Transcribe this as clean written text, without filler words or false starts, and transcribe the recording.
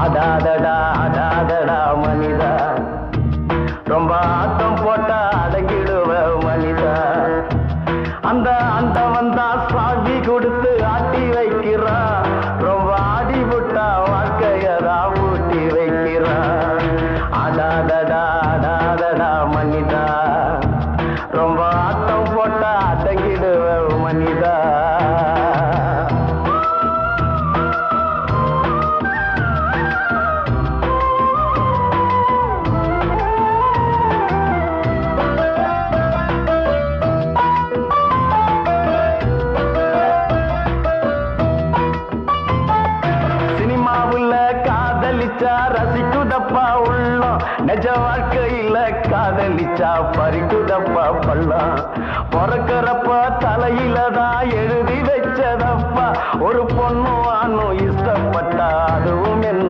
ஆடாதடா ஆடாதடா மனிதா, ரொம்ப ஆட்டம் போட்டா அடங்கிடுவ மனிதா. அந்த ஆண்டவன் தான் சாவி கொடுத்து ஆட்டி வைக்கிறான், ரொம்ப ஆடி விட்டா வாழ்க்கையதா ஊட்டி வைக்கிறான். ஆடாதடா ஆடாதடா மனிதா, ரொம்ப ஆட்டம் போட்டா அடங்கிடுவ மனிதா. காதலிச்சா ரசிக்குதப்பா உள்ளம், நிஜ வாழ்க்கையில காதலிச்சா பறிக்குதப்பா பள்ளம். பிறக்கிறப்ப தலையில தான் எழுதி வச்சதப்பா, ஒரு பொண்ணு ஆணும் இஷ்டப்பட்டா அதுவும் என்ன